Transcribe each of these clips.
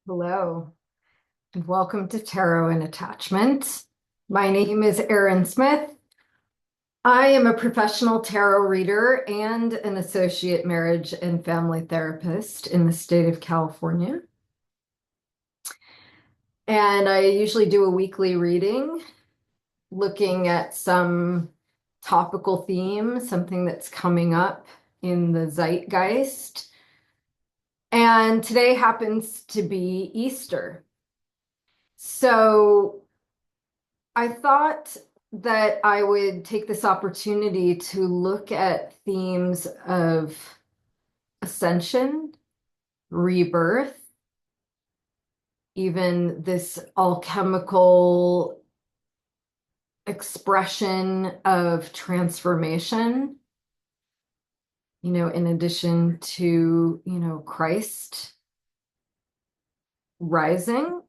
Hello, and welcome to Tarot and Attachment. My name is Erin Smith. I am a professional tarot reader and an associate marriage and family therapist in the state of California. And I usually do a weekly reading looking at some topical theme, something that's coming up in the zeitgeist. And today happens to be Easter. So I thought that I would take this opportunity to look at themes of ascension, rebirth, even this alchemical expression of transformation, in addition to, Christ rising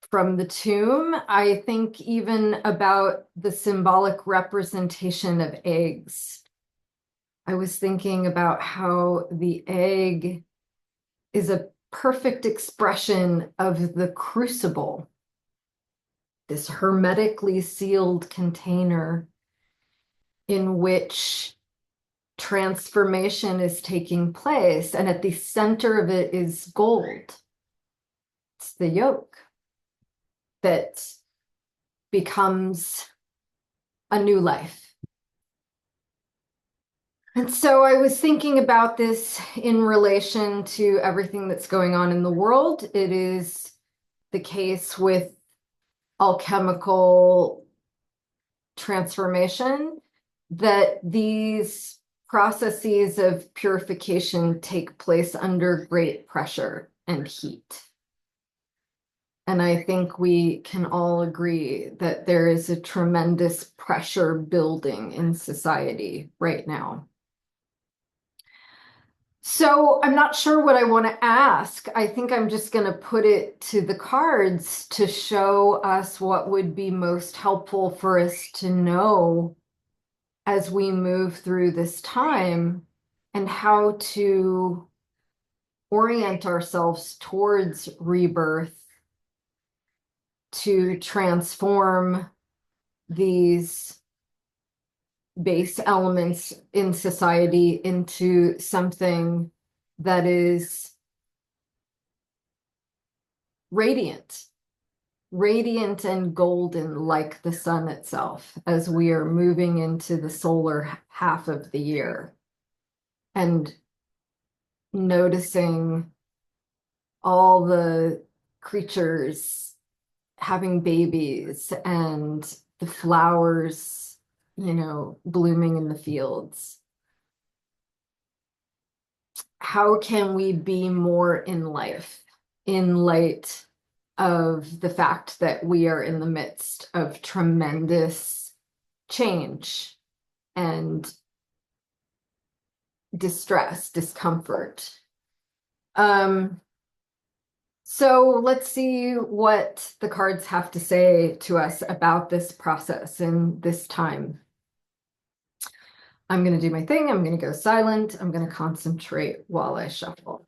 from the tomb. I think even about the symbolic representation of eggs. I was thinking about how the egg is a perfect expression of the crucible, this hermetically sealed container in which transformation is taking place. And at the center of it is gold. It's the yolk that becomes a new life. And so I was thinking about this in relation to everything that's going on in the world. It is the case with alchemical transformation that these processes of purification take place under great pressure and heat. And I think we can all agree that there is a tremendous pressure building in society right now. So I'm not sure what I want to ask. I think I'm just going to put it to the cards to show us what would be most helpful for us to know as we move through this time and how to orient ourselves towards rebirth to transform these base elements in society into something that is radiant, radiant and golden like the sun itself as we are moving into the solar half of the year and noticing all the creatures having babies and the flowers blooming in the fields. How can we be more in life in light of the fact that we are in the midst of tremendous change and distress, discomfort? So let's see what the cards have to say to us about this process and this time. I'm going to do my thing. I'm going to go silent. I'm going to concentrate while I shuffle.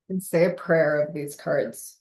And say a prayer of these cards.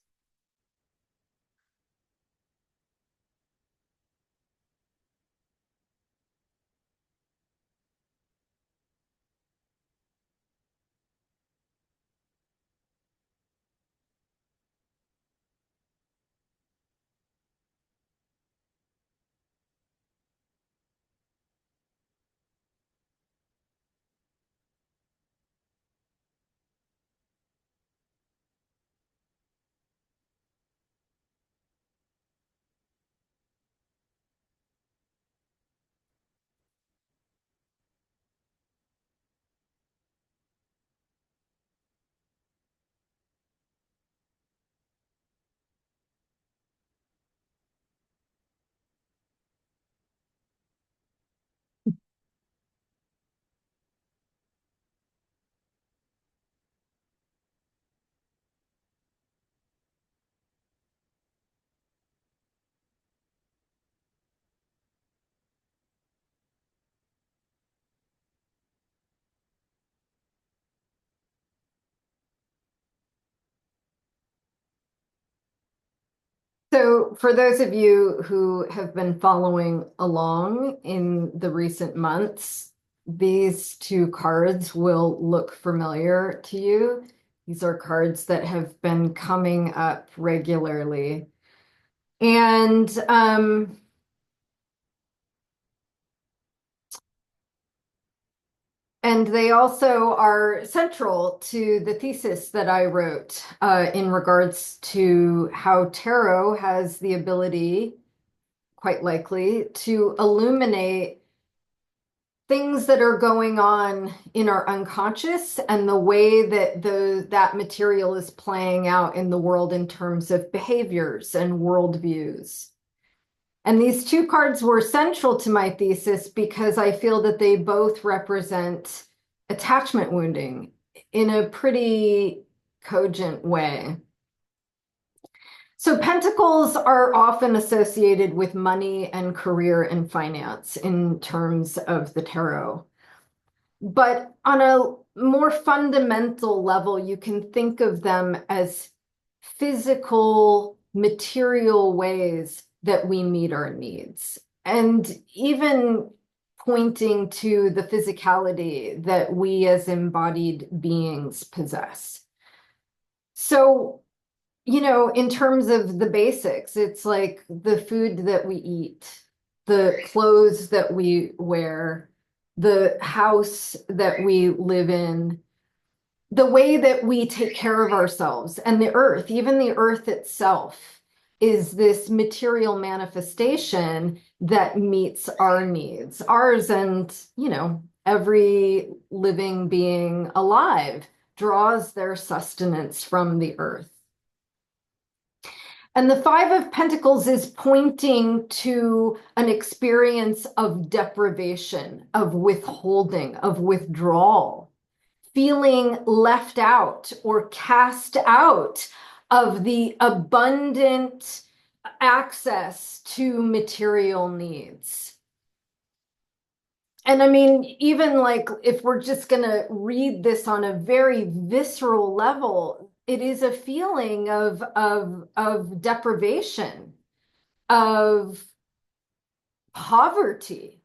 So, for those of you who have been following along in the recent months, these two cards will look familiar to you. These are cards that have been coming up regularly. And and they also are central to the thesis that I wrote in regards to how tarot has the ability, quite likely, to illuminate things that are going on in our unconscious and the way that that material is playing out in the world in terms of behaviors and worldviews. And these two cards were central to my thesis because I feel that they both represent attachment wounding in a pretty cogent way. So pentacles are often associated with money and career and finance in terms of the tarot. But on a more fundamental level, you can think of them as physical, material ways that we meet our needs. And even pointing to the physicality that we as embodied beings possess. So, in terms of the basics, it's like the food that we eat, the clothes that we wear, the house that we live in, the way that we take care of ourselves, and the earth, even the earth itself, is this material manifestation that meets our needs, ours and, every living being alive draws their sustenance from the earth. And the Five of Pentacles is pointing to an experience of deprivation, of withholding, of withdrawal, feeling left out or cast out of the abundant access to material needs. And I mean, even like if we're just going to read this on a very visceral level, it is a feeling of deprivation, of poverty,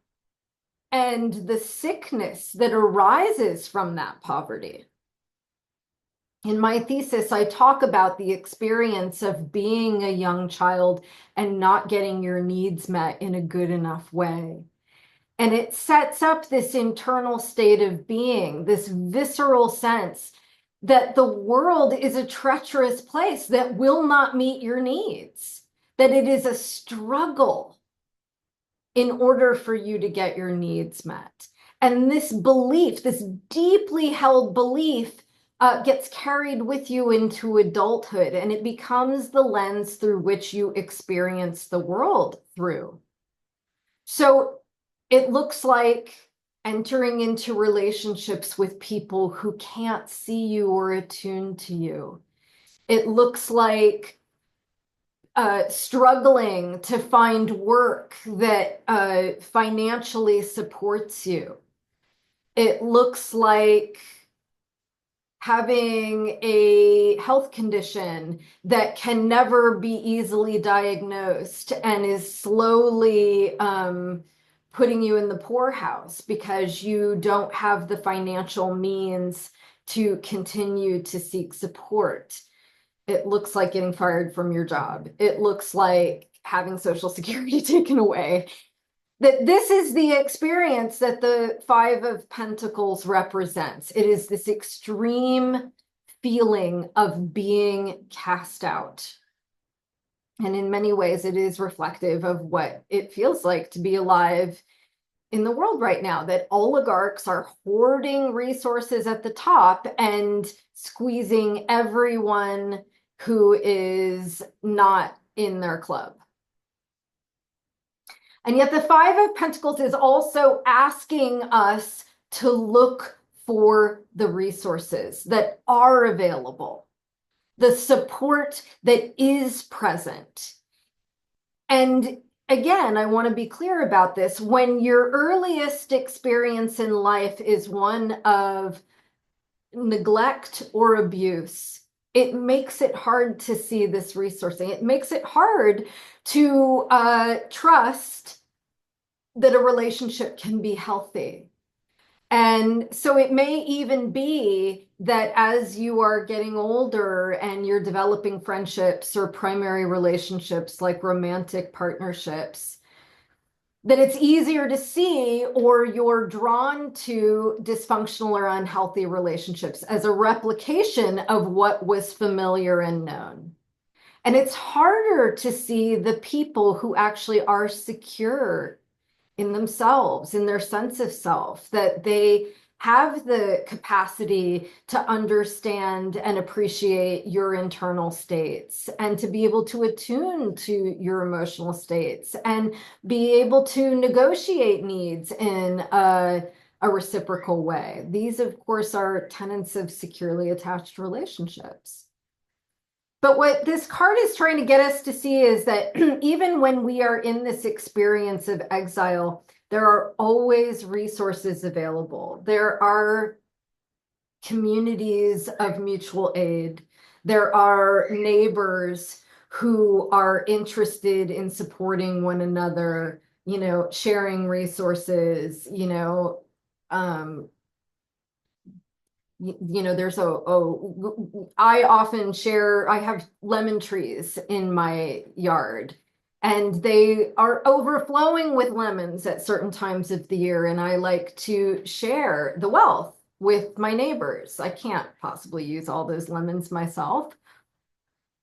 and the sickness that arises from that poverty. In my thesis, I talk about the experience of being a young child and not getting your needs met in a good enough way. And it sets up this internal state of being, this visceral sense that the world is a treacherous place that will not meet your needs, that it is a struggle in order for you to get your needs met. And this belief, this deeply held belief, gets carried with you into adulthood, and it becomes the lens through which you experience the world through. So it looks like entering into relationships with people who can't see you or attune to you. It looks like struggling to find work that financially supports you. It looks like having a health condition that can never be easily diagnosed and is slowly putting you in the poorhouse because you don't have the financial means to continue to seek support. It looks like getting fired from your job. It looks like having Social Security taken away. That this is the experience that the Five of Pentacles represents. It is this extreme feeling of being cast out. And in many ways, it is reflective of what it feels like to be alive in the world right now, that oligarchs are hoarding resources at the top and squeezing everyone who is not in their club. And yet the Five of Pentacles is also asking us to look for the resources that are available, the support that is present. And again, I want to be clear about this. When your earliest experience in life is one of neglect or abuse, it makes it hard to see this resourcing. It makes it hard to trust that a relationship can be healthy. And so it may even be that as you are getting older and you're developing friendships or primary relationships like romantic partnerships, that it's easier to see, or you're drawn to dysfunctional or unhealthy relationships as a replication of what was familiar and known. And it's harder to see the people who actually are secure in themselves, in their sense of self, that they have the capacity to understand and appreciate your internal states and to be able to attune to your emotional states and be able to negotiate needs in a reciprocal way. These, of course, are tenets of securely attached relationships. But what this card is trying to get us to see is that even when we are in this experience of exile, there are always resources available. There are communities of mutual aid. There are neighbors who are interested in supporting one another, sharing resources, there's I often share, I have lemon trees in my yard and they are overflowing with lemons at certain times of the year. And I like to share the wealth with my neighbors. I can't possibly use all those lemons myself.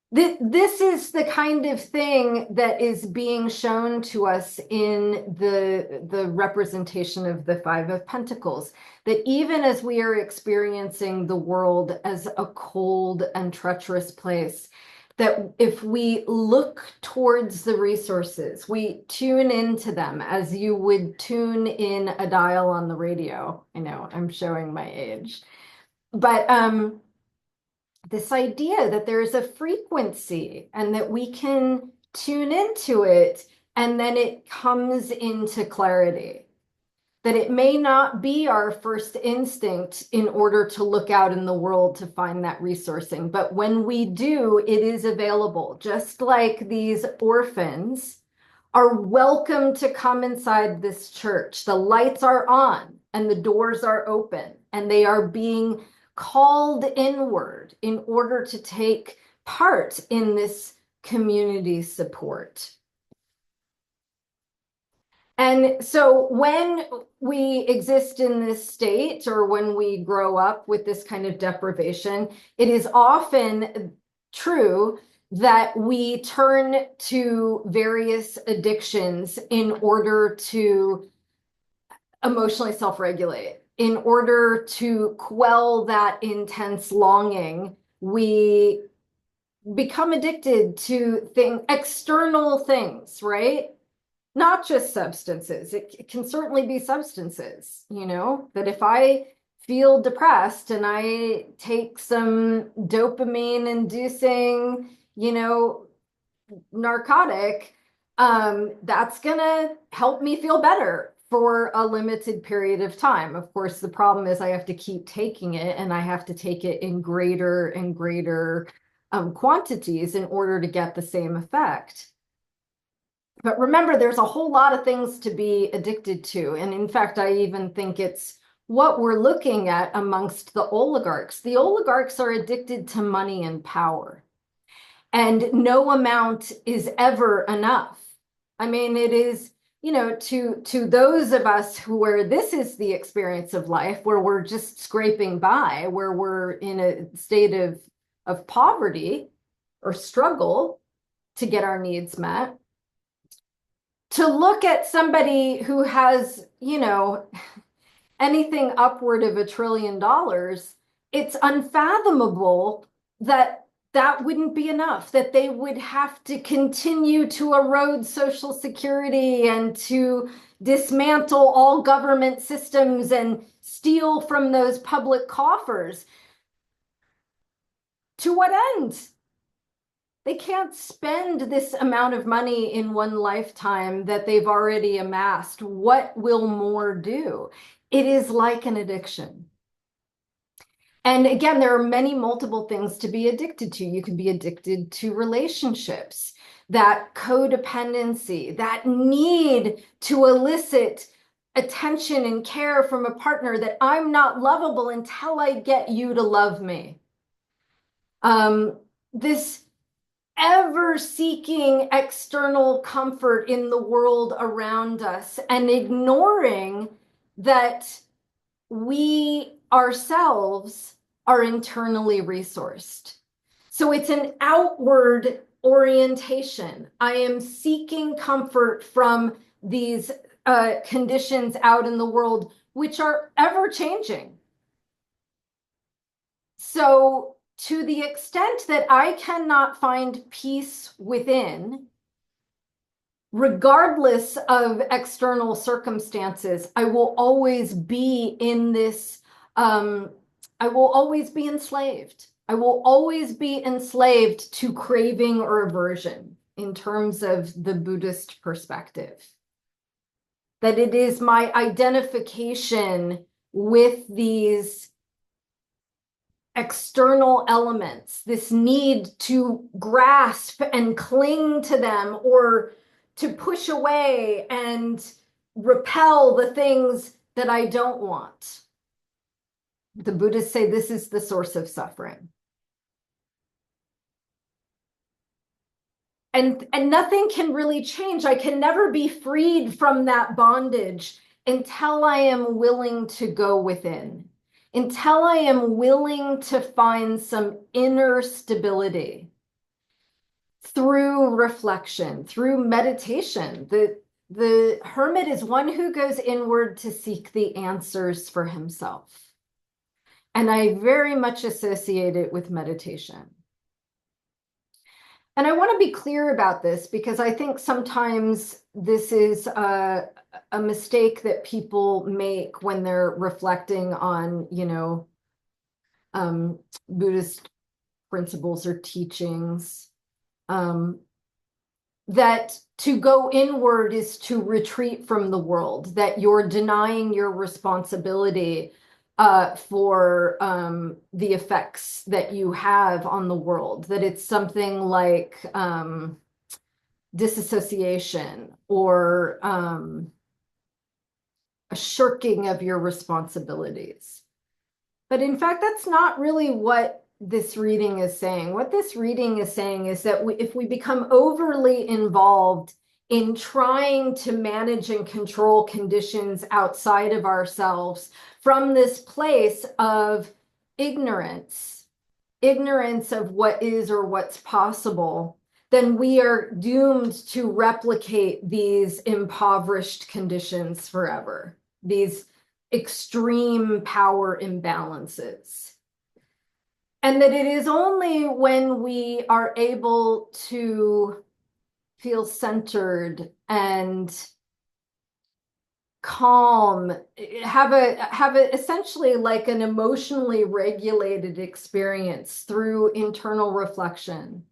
This is the kind of thing that is being shown to us in the representation of the Five of Pentacles, that even as we are experiencing the world as a cold and treacherous place, that if we look towards the resources, we tune into them as you would tune in a dial on the radio. I know I'm showing my age, but this idea that there's a frequency and that we can tune into it and then it comes into clarity. That it may not be our first instinct in order to look out in the world to find that resourcing, but when we do, it is available. Just like these orphans are welcome to come inside this church. The lights are on and the doors are open and they are being called inward in order to take part in this community support. And so when we exist in this state, or when we grow up with this kind of deprivation, it is often true that we turn to various addictions in order to emotionally self-regulate. In order to quell that intense longing, we become addicted to external things, right? Not just substances. It can certainly be substances, that if I feel depressed and I take some dopamine inducing, narcotic, that's gonna help me feel better for a limited period of time. Of course, the problem is I have to keep taking it and I have to take it in greater and greater quantities in order to get the same effect. But remember, there's a whole lot of things to be addicted to. And in fact, I even think it's what we're looking at amongst the oligarchs. The oligarchs are addicted to money and power. And no amount is ever enough. I mean, it is, to those of us where this is the experience of life, where we're just scraping by, where we're in a state of poverty or struggle to get our needs met, to look at somebody who has, anything upward of $1 trillion, it's unfathomable that that wouldn't be enough, that they would have to continue to erode Social Security and to dismantle all government systems and steal from those public coffers. To what end? They can't spend this amount of money in one lifetime that they've already amassed. What will more do? It is like an addiction. And again, there are many multiple things to be addicted to. You can be addicted to relationships, that codependency, that need to elicit attention and care from a partner, that I'm not lovable until I get you to love me. This ever seeking external comfort in the world around us and ignoring that we ourselves are internally resourced. So it's an outward orientation. I am seeking comfort from these conditions out in the world, which are ever changing. So to the extent that I cannot find peace within, regardless of external circumstances, I will always be in this, I will always be enslaved. I will always be enslaved to craving or aversion in terms of the Buddhist perspective. That it is my identification with these external elements, this need to grasp and cling to them or to push away and repel the things that I don't want. The Buddhists say this is the source of suffering. And nothing can really change. I can never be freed from that bondage until I am willing to go within, until I am willing to find some inner stability through reflection, through meditation. The hermit is one who goes inward to seek the answers for himself. And I very much associate it with meditation. And I want to be clear about this because I think sometimes this is a mistake that people make when they're reflecting on, Buddhist principles or teachings. That to go inward is to retreat from the world, that you're denying your responsibility for the effects that you have on the world, that it's something like disassociation or a shirking of your responsibilities. But in fact, that's not really what this reading is saying. What this reading is saying is that if we become overly involved in trying to manage and control conditions outside of ourselves from this place of ignorance of what is or what's possible, then we are doomed to replicate these impoverished conditions forever, these extreme power imbalances. And that it is only when we are able to feel centered and calm, have a essentially like an emotionally regulated experience through internal reflection,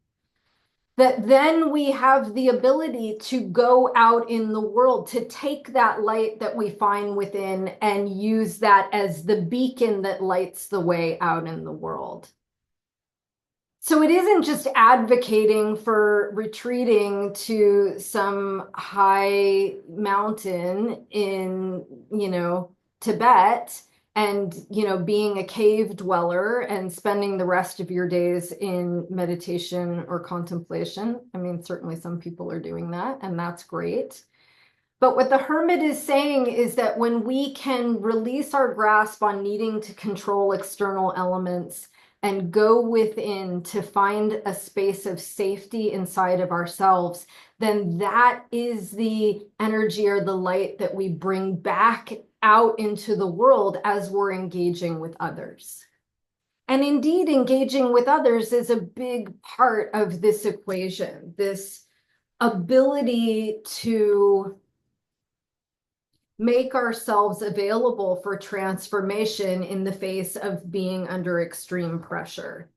that then we have the ability to go out in the world, to take that light that we find within and use that as the beacon that lights the way out in the world. So it isn't just advocating for retreating to some high mountain in, Tibet and, being a cave dweller and spending the rest of your days in meditation or contemplation. I mean, certainly some people are doing that, and that's great. But what the hermit is saying is that when we can release our grasp on needing to control external elements and go within to find a space of safety inside of ourselves, then that is the energy or the light that we bring back out into the world as we're engaging with others. And indeed, engaging with others is a big part of this equation, this ability to make ourselves available for transformation in the face of being under extreme pressure.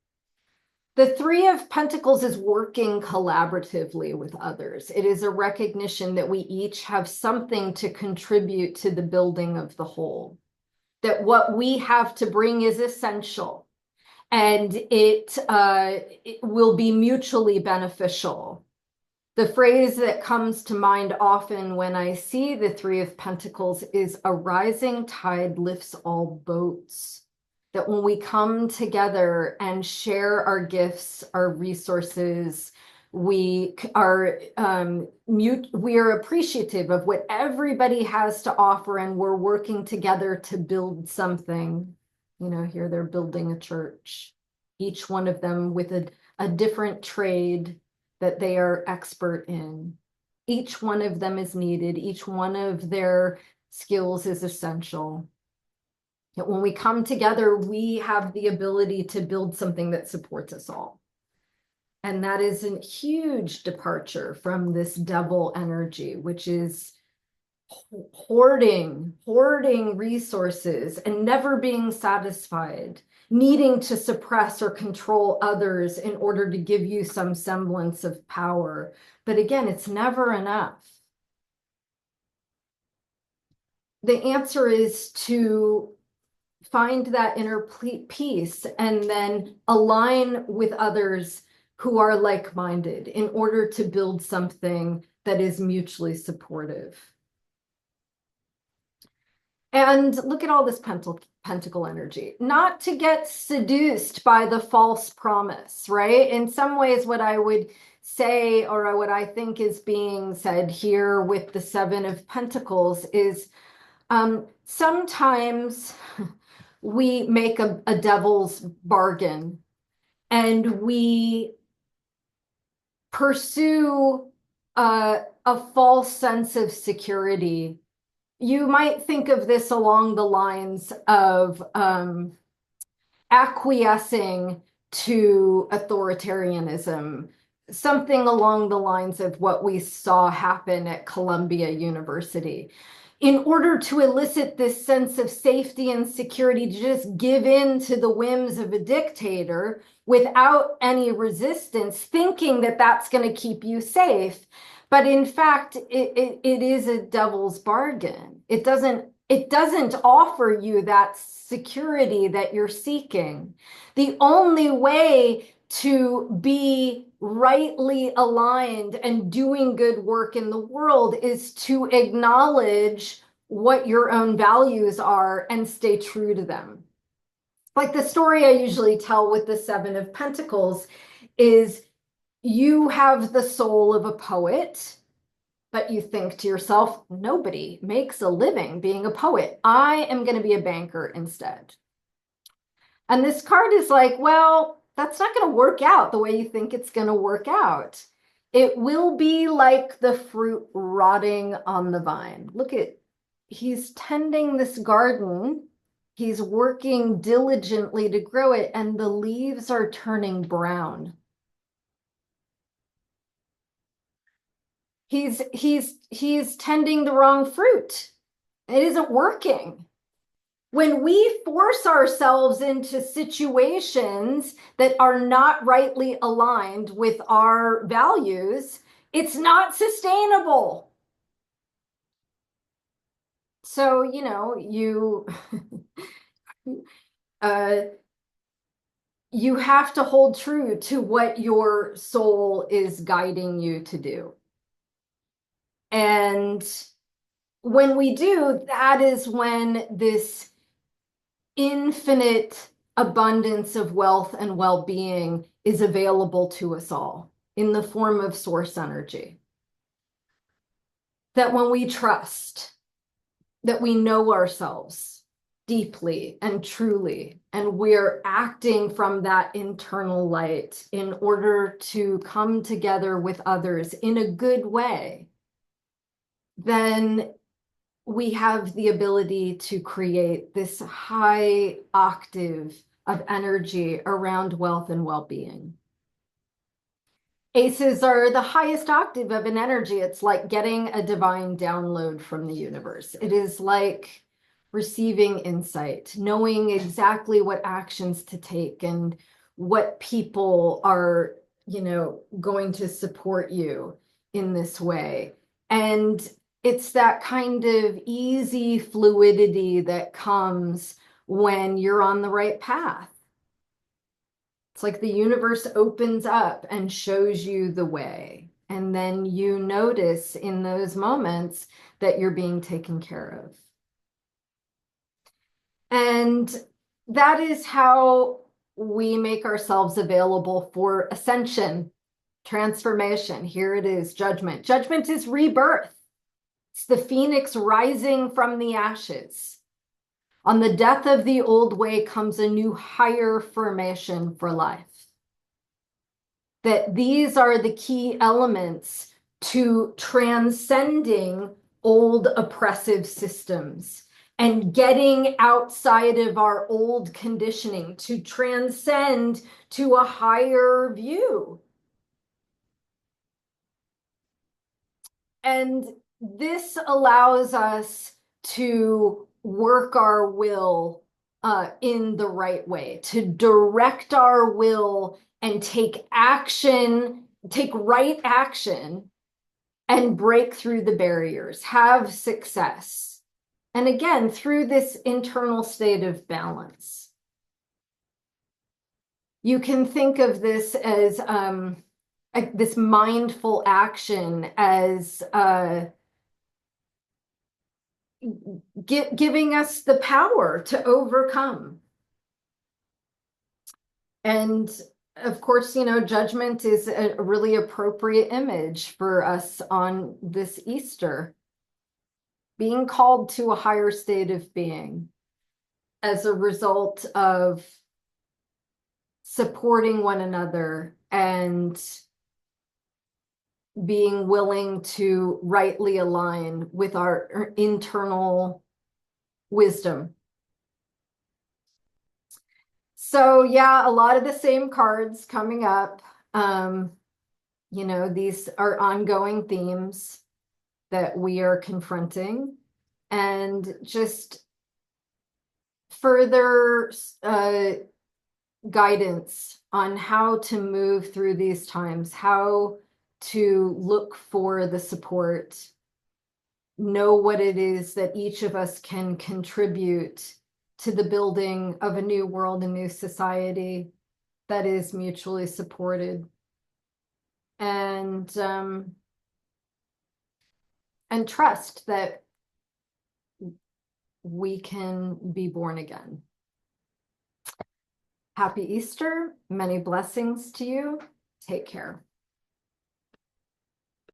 The Three of Pentacles is working collaboratively with others. It is a recognition that we each have something to contribute to the building of the whole, that what we have to bring is essential, and it will be mutually beneficial. The phrase that comes to mind often when I see the Three of Pentacles is a rising tide lifts all boats. That when we come together and share our gifts, our resources, we are appreciative of what everybody has to offer, and we're working together to build something. You know, here they're building a church, each one of them with a different trade that they are expert in. Each one of them is needed. Each one of their skills is essential. That when we come together, we have the ability to build something that supports us all. And that is a huge departure from this devil energy, which is hoarding resources and never being satisfied, needing to suppress or control others in order to give you some semblance of power. But again, it's never enough. The answer is to find that inner peace and then align with others who are like-minded in order to build something that is mutually supportive. And look at all this pentacle energy, not to get seduced by the false promise, right? In some ways, what I would say, or what I think is being said here with the Seven of Pentacles is sometimes we make a devil's bargain and we pursue a false sense of security. You might think of this along the lines of acquiescing to authoritarianism, something along the lines of what we saw happen at Columbia University. In order to elicit this sense of safety and security, to just give in to the whims of a dictator without any resistance, thinking that that's going to keep you safe. But in fact, it is a devil's bargain. It doesn't offer you that security that you're seeking. The only way to be rightly aligned and doing good work in the world is to acknowledge what your own values are and stay true to them. Like the story I usually tell with the Seven of Pentacles is you have the soul of a poet, but you think to yourself, nobody makes a living being a poet. I am going to be a banker instead. And this card is like, well, that's not going to work out the way you think it's going to work out. It will be like the fruit rotting on the vine. Look at, he's tending this garden. He's working diligently to grow it, and the leaves are turning brown. He's tending the wrong fruit. It isn't working. When we force ourselves into situations that are not rightly aligned with our values, it's not sustainable. So, you know, you have to hold true to what your soul is guiding you to do. And when we do, that is when this infinite abundance of wealth and well-being is available to us all in the form of source energy. That when we trust, that we know ourselves deeply and truly, and we're acting from that internal light in order to come together with others in a good way, then we have the ability to create this high octave of energy around wealth and well-being. Aces are the highest octave of an energy. It's like getting a divine download from the universe. It is like receiving insight, knowing exactly what actions to take and what people are, you know, going to support you in this way. And it's that kind of easy fluidity that comes when you're on the right path. It's like the universe opens up and shows you the way. And then you notice in those moments that you're being taken care of. And that is how we make ourselves available for ascension, transformation. Here it is, judgment. Judgment is rebirth. It's the phoenix rising from the ashes. On the death of the old way comes a new higher formation for life. That these are the key elements to transcending old oppressive systems and getting outside of our old conditioning to transcend to a higher view. And this allows us to work our will in the right way, to direct our will and take action, take right action and break through the barriers, have success. And again, through this internal state of balance. You can think of this as this mindful action as giving us the power to overcome. And of course, you know, judgment is a really appropriate image for us on this Easter. Being called to a higher state of being as a result of supporting one another and being willing to rightly align with our internal wisdom. So yeah, a lot of the same cards coming up. You know, these are ongoing themes that we are confronting, and just further guidance on how to move through these times, how to look for the support, know what it is that each of us can contribute to the building of a new world, a new society that is mutually supported. And trust that we can be born again. Happy Easter. Many blessings to you. Take care.